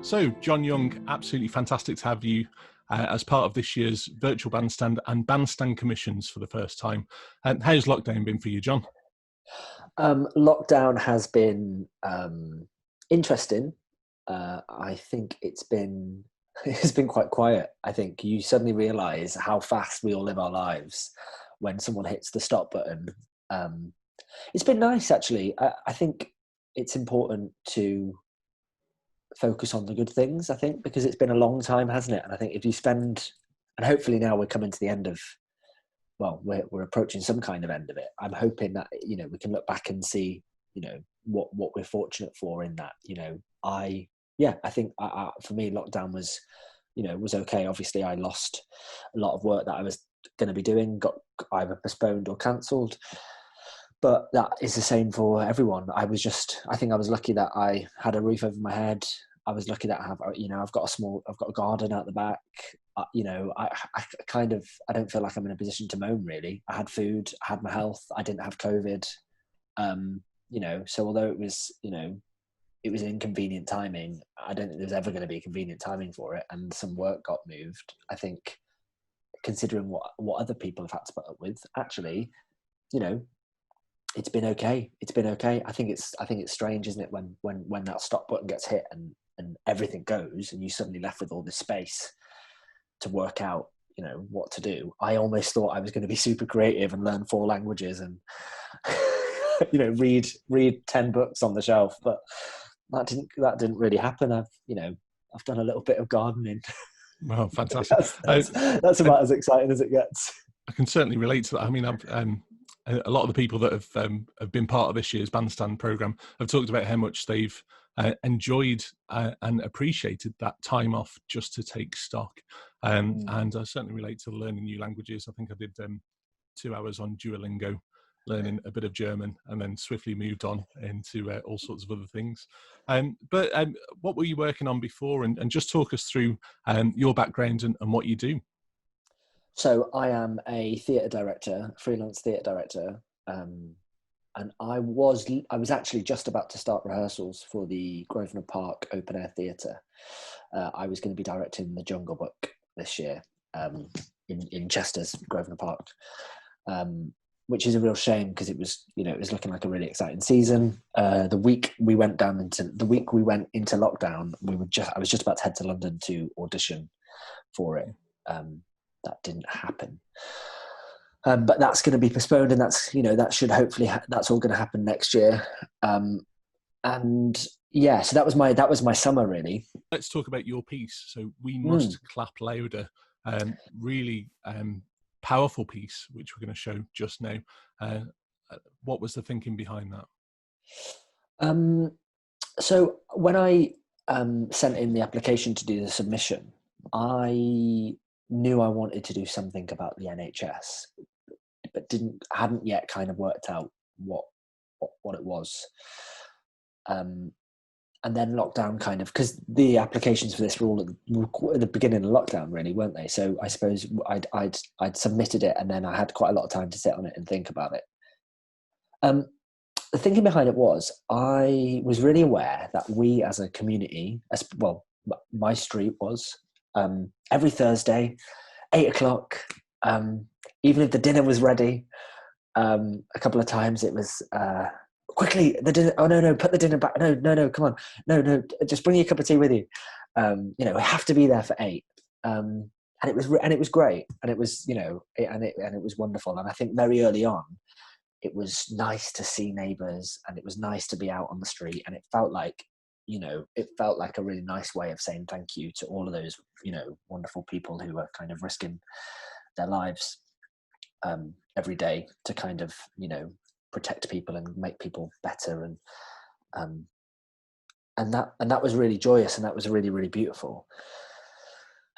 So, John Young, absolutely fantastic to have you as part of this year's virtual bandstand and bandstand commissions for the first time. How's lockdown been for you, John? Lockdown has been interesting. I think it's been quite quiet. I think you suddenly realise how fast we all live our lives when someone hits the stop button. It's been nice, actually. I think it's important to focus on the good things, I think, because it's been a long time, hasn't it? And I think if you spend, and hopefully now we're coming to the end of, well, we're approaching some kind of end of it. I'm hoping that, we can look back and see, what we're fortunate for in that. I think for me, lockdown was okay. Obviously, I lost a lot of work that I was going to be doing, got either postponed or cancelled. But that is the same for everyone. I think I was lucky that I had a roof over my head. I was lucky that I've got a garden out the back. I don't feel like I'm in a position to moan, really. I had food, I had my health, I didn't have COVID. So although it was inconvenient timing, I don't think there's ever going to be convenient timing for it. And some work got moved. I think, considering what other people have had to put up with, actually, it's been okay. It's been okay. I think it's strange, isn't it, when that stop button gets hit and everything goes, and you're suddenly left with all this space to work out, what to do. I almost thought I was going to be super creative and learn 4 languages and, read 10 books on the shelf, but that didn't really happen. I've done a little bit of gardening. Well, fantastic. That's about as exciting as it gets. I can certainly relate to that. I mean, a lot of the people that have been part of this year's bandstand program have talked about how much they've enjoyed and appreciated that time off just to take stock. And I certainly relate to learning new languages. I think I did 2 hours on Duolingo, learning a bit of German, and then swiftly moved on into all sorts of other things. But what were you working on before? And just talk us through your background and what you do. So I am a theatre director, freelance theatre director, and I was actually just about to start rehearsals for the Grosvenor Park Open Air Theatre. I was going to be directing The Jungle Book this year in Chester's Grosvenor Park, which is a real shame because it was looking like a really exciting season. The week we went into lockdown, I was just about to head to London to audition for it. That didn't happen, but that's going to be postponed, and that's that should hopefully that's all going to happen next year. So that was my summer, really. Let's talk about your piece. So We Must Clap Louder. Really powerful piece, which we're going to show just now. What was the thinking behind that? So when I sent in the application to do the submission, I knew I wanted to do something about the NHS, but hadn't yet kind of worked out what it was. And then lockdown kind of, because the applications for this were all at the beginning of lockdown, really, weren't they? So I suppose I'd submitted it, and then I had quite a lot of time to sit on it and think about it. The thinking behind it was, I was really aware that we as a community, my street was, every Thursday, 8:00, even if the dinner was ready, a couple of times it was, quickly, the dinner, oh no, put the dinner back, no, come on, no, just bring your cup of tea with you. We have to be there for 8. And it was great, and it was, it was wonderful. And I think very early on, it was nice to see neighbours, and it was nice to be out on the street, and it felt like a really nice way of saying thank you to all of those, wonderful people who are kind of risking their lives every day to kind of, protect people and make people better. And that was really joyous, and that was really, really beautiful.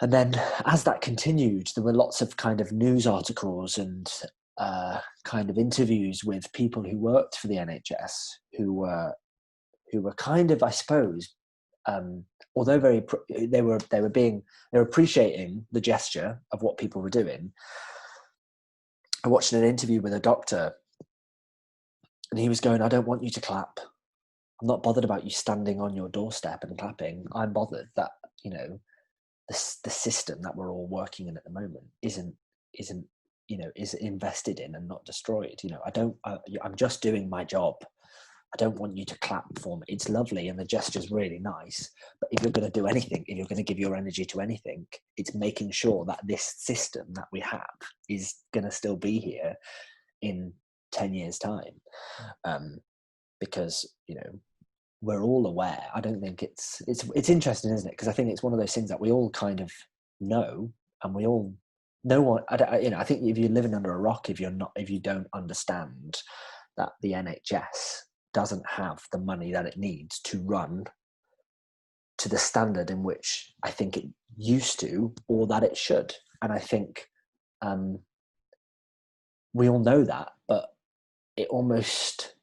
And then as that continued, there were lots of kind of news articles and kind of interviews with people who worked for the NHS who were kind of, I suppose, although they were appreciating the gesture of what people were doing. I watched an interview with a doctor, and he was going, "I don't want you to clap. I'm not bothered about you standing on your doorstep and clapping. I'm bothered that, you know, the system that we're all working in at the moment isn't is invested in and not destroyed. You know, I'm just doing my job. I don't want you to clap for me. It's lovely and the gesture's really nice, but if you're going to do anything, if you're going to give your energy to anything, it's making sure that this system that we have is going to still be here in 10 years time. Because, you know, we're all aware. I don't think it's interesting, isn't it? Because I think it's one of those things that we all kind of know, and we all know what, I think if you're living under a rock, if you don't understand that the NHS doesn't have the money that it needs to run to the standard in which I think it used to, or that it should. And I think we all know that, but it almost,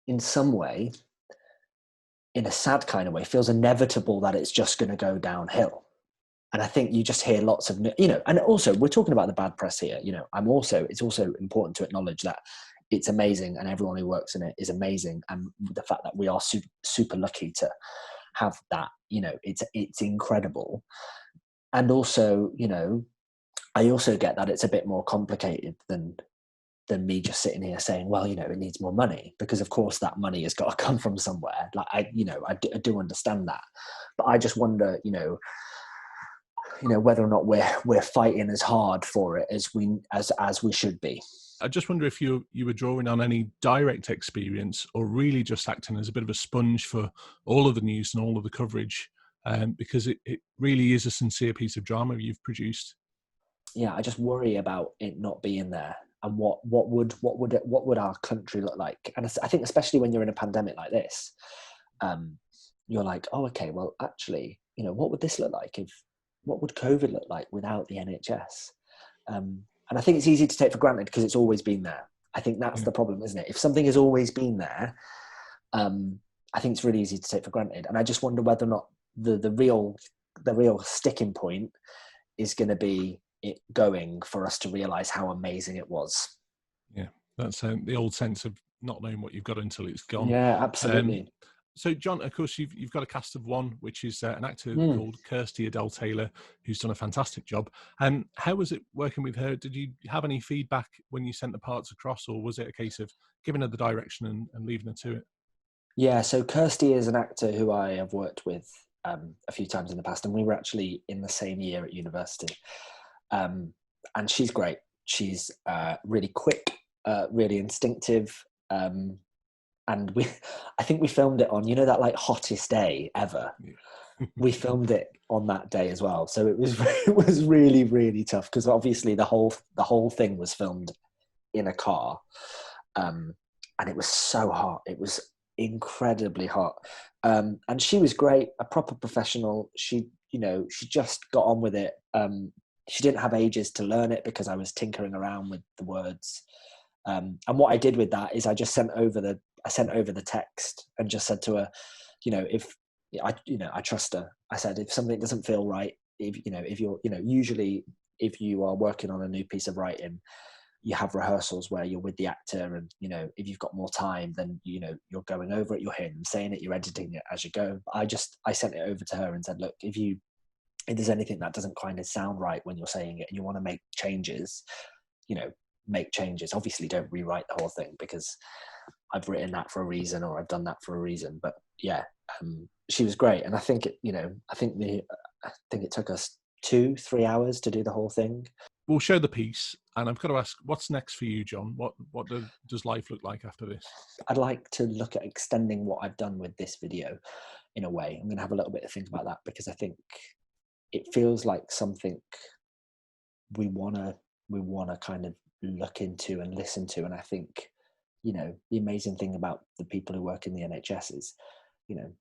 in some way, in a sad kind of way, feels inevitable that it's just going to go downhill. And I think you just hear lots of, you know, and also we're talking about the bad press here. You know, it's also important to acknowledge that it's amazing and everyone who works in it is amazing. And the fact that we are super, super lucky to have that, you know, it's incredible. And also, you know, I also get that it's a bit more complicated than me just sitting here saying, well, you know, it needs more money, because of course that money has got to come from somewhere. Like I do understand that, but I just wonder, you know, whether or not we're fighting as hard for it as we should be. I just wonder if you were drawing on any direct experience, or really just acting as a bit of a sponge for all of the news and all of the coverage, because it really is a sincere piece of drama you've produced. Yeah, I just worry about it not being there, and what would our country look like. And I think especially when you're in a pandemic like this, you're like, oh, okay, well, actually, you know, what would this look like what would COVID look like without the NHS? And I think it's easy to take for granted because it's always been there. I think that's the problem, isn't it? If something has always been there, I think it's really easy to take for granted. And I just wonder whether or not the real sticking point is going to be it going for us to realize how amazing it was. Yeah, that's the old sense of not knowing what you've got until it's gone. Yeah, absolutely. So, John, of course, you've got a cast of one, which is an actor called Kirsty Adele Taylor, who's done a fantastic job. How was it working with her? Did you have any feedback when you sent the parts across, or was it a case of giving her the direction and leaving her to it? Yeah, so Kirsty is an actor who I have worked with a few times in the past, and we were actually in the same year at university. And she's great. She's really quick, really instinctive. And I think we filmed it on, you know, that like hottest day ever. Yeah. We filmed it on that day as well. So it was really, really tough, because obviously the whole thing was filmed in a car. And it was so hot. It was incredibly hot. And she was great, a proper professional. She just got on with it. She didn't have ages to learn it because I was tinkering around with the words. And what I did with that is I just sent over the text and just said to her, you know, I trust her. I said, if something doesn't feel right, usually if you are working on a new piece of writing, you have rehearsals where you're with the actor, and, you know, if you've got more time, then, you know, you're going over it, you're hearing them saying it, you're editing it as you go. I sent it over to her and said, look, if there's anything that doesn't kind of sound right when you're saying it and you want to make changes, you know, make changes. Obviously don't rewrite the whole thing, because I've written that for a reason, or I've done that for a reason. But yeah, she was great. And I think I think it took us 2-3 hours to do the whole thing. We'll show the piece, and I've got to ask, what's next for you, John? What does life look like after this? I'd like to look at extending what I've done with this video in a way. I'm going to have a little bit of think about that, because I think it feels like something we want to kind of look into and listen to. And I think, you know, the amazing thing about the people who work in the NHS is, you know,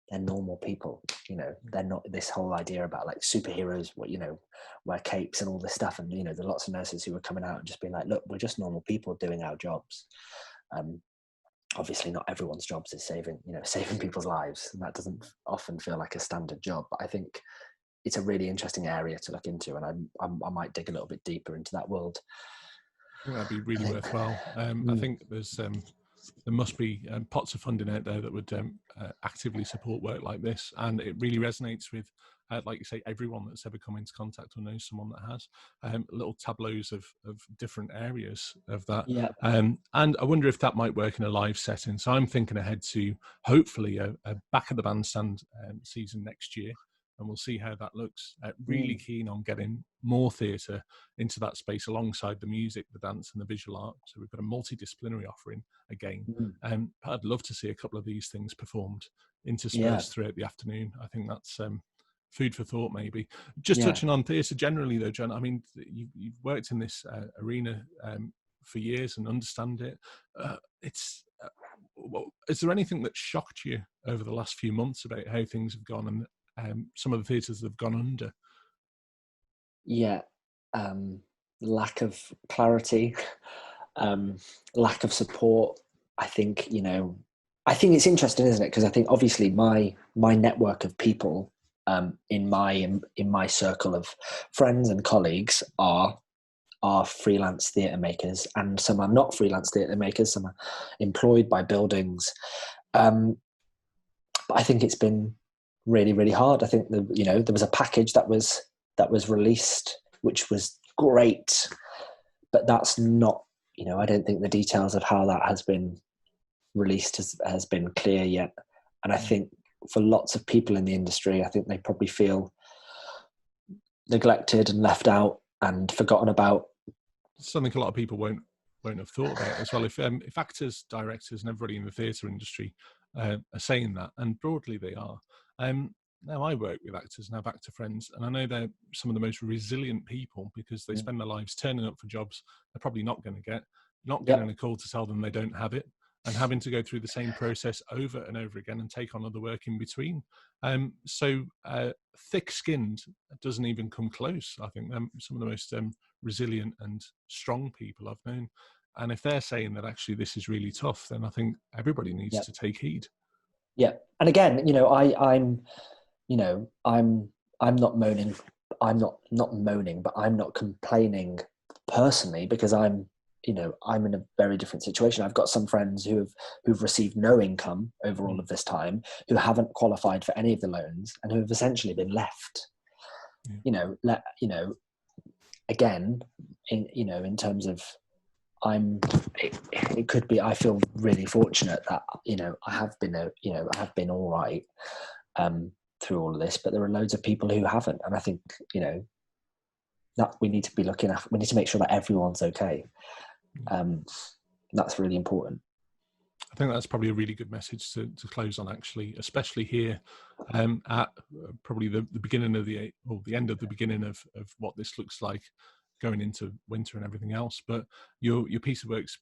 they're normal people. You know, they're not this whole idea about like superheroes, you know, wear capes and all this stuff. And, you know, there are lots of nurses who are coming out and just being like, look, we're just normal people doing our jobs. Obviously not everyone's jobs is saving people's lives, and that doesn't often feel like a standard job. But I think it's a really interesting area to look into, and I might dig a little bit deeper into that world. I think that'd be really worthwhile. I think there's there must be pots of funding out there that would actively support work like this, and it really resonates with, like you say, everyone that's ever come into contact or knows someone that has. Little tableaus of different areas of that. Yeah. And I wonder if that might work in a live setting. So I'm thinking ahead to hopefully a back of the bandstand season next year, and we'll see how that looks. Really keen on getting more theatre into that space alongside the music, the dance and the visual art. So we've got a multidisciplinary offering again. I'd love to see a couple of these things performed interspersed throughout the afternoon. I think that's food for thought, maybe. Just touching on theatre generally though, John, I mean, you've worked in this arena for years and understand it. Is there anything that shocked you over the last few months about how things have gone and some of the theatres that have gone under? Lack of clarity, lack of support. I think it's interesting, isn't it? Because I think obviously my network of people in my circle of friends and colleagues are freelance theatre makers, and some are not freelance theatre makers. Some are employed by buildings. But I think it's been really, really hard. I think there was a package that was released, which was great, but that's not. I don't think the details of how that has been released has been clear yet. And I think for lots of people in the industry, I think they probably feel neglected and left out and forgotten about. Something a lot of people won't have thought about as well. If actors, directors, and everybody in the theatre industry are saying that, and broadly they are. Now I work with actors and have actor friends, and I know they're some of the most resilient people because they spend their lives turning up for jobs they're probably not going to get, not getting a call to tell them they don't have it, and having to go through the same process over and over again and take on other work in between. So thick-skinned doesn't even come close. I think they're some of the most resilient and strong people I've known. And if they're saying that actually this is really tough, then I think everybody needs to take heed. Yeah, and again, I'm not moaning. I'm not moaning, but I'm not complaining personally because I'm in a very different situation. I've got some friends who've received no income over all of this time, who haven't qualified for any of the loans, and who have essentially been left. Again, in terms of, it could be. I feel really fortunate that I have been all right through all of this, but there are loads of people who haven't, and I think that we need to be looking at. We need to make sure that everyone's okay. That's really important. I think that's probably a really good message to close on, actually, especially here at probably the beginning of the end of the beginning of what this looks like going into winter and everything else. But your piece of work's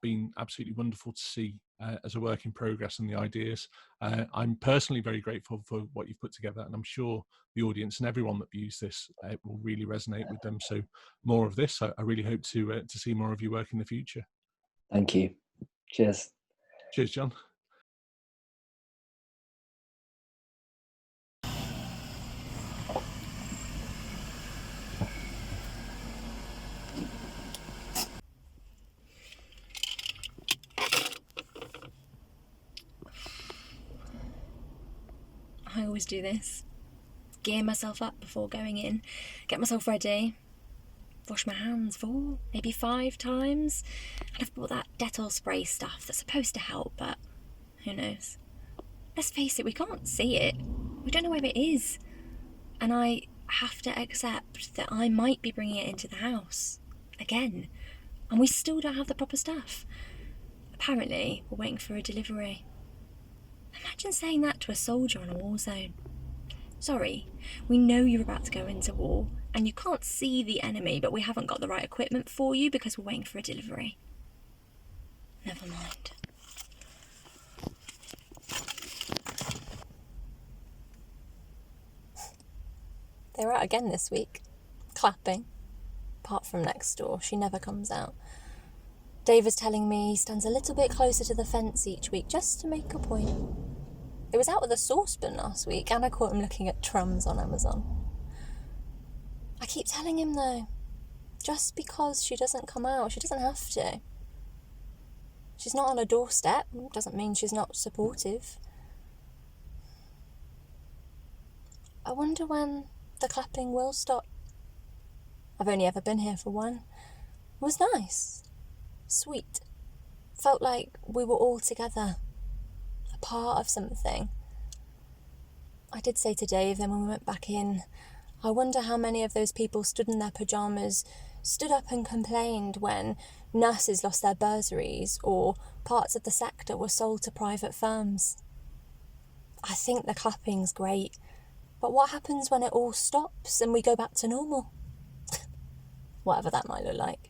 been absolutely wonderful to see as a work in progress and the ideas. I'm personally very grateful for what you've put together, and I'm sure the audience and everyone that views this will really resonate with them. So more of this. I really hope to see more of your work in the future. Thank you. Cheers. Cheers, John. I always do this. Gear myself up before going in, get myself ready, wash my hands 4, maybe 5 times, and I've bought that Dettol spray stuff that's supposed to help, but who knows. Let's face it, we can't see it. We don't know where it is. And I have to accept that I might be bringing it into the house again, and we still don't have the proper stuff. Apparently, we're waiting for a delivery. Imagine saying that to a soldier on a war zone. Sorry, we know you're about to go into war and you can't see the enemy, but we haven't got the right equipment for you because we're waiting for a delivery. Never mind. They were out again this week, clapping. Apart from next door, she never comes out. Dave was telling me he stands a little bit closer to the fence each week just to make a point. It was out with a saucepan last week, and I caught him looking at trums on Amazon. I keep telling him, though, just because she doesn't come out, she doesn't have to. She's not on a doorstep, doesn't mean she's not supportive. I wonder when the clapping will stop. I've only ever been here for one. It was nice, sweet. Felt like we were all together, a part of something. I did say to Dave then when we went back in, I wonder how many of those people stood in their pyjamas, stood up and complained when nurses lost their bursaries or parts of the sector were sold to private firms. I think the clapping's great, but what happens when it all stops and we go back to normal? Whatever that might look like.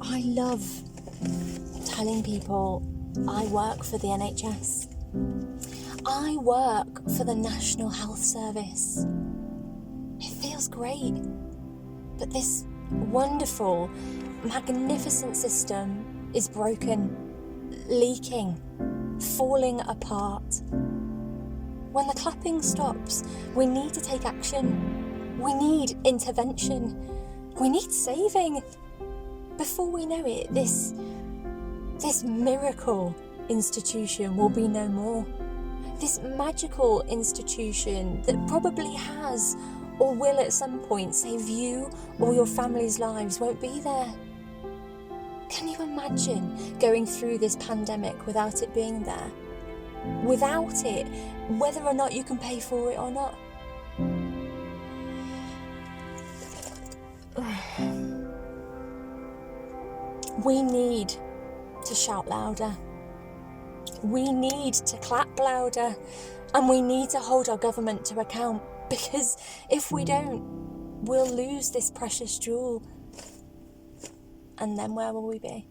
I love telling people I work for the NHS. I work for the National Health Service. It feels great. But this wonderful, magnificent system is broken, leaking, falling apart. When the clapping stops, we need to take action. We need intervention. We need saving. Before we know it, this miracle institution will be no more. This magical institution that probably has or will at some point save you or your family's lives won't be there. Can you imagine going through this pandemic without it being there? Without it, whether or not you can pay for it or not? We need to shout louder. We need to clap louder. And we need to hold our government to account, because if we don't, we'll lose this precious jewel. And then where will we be?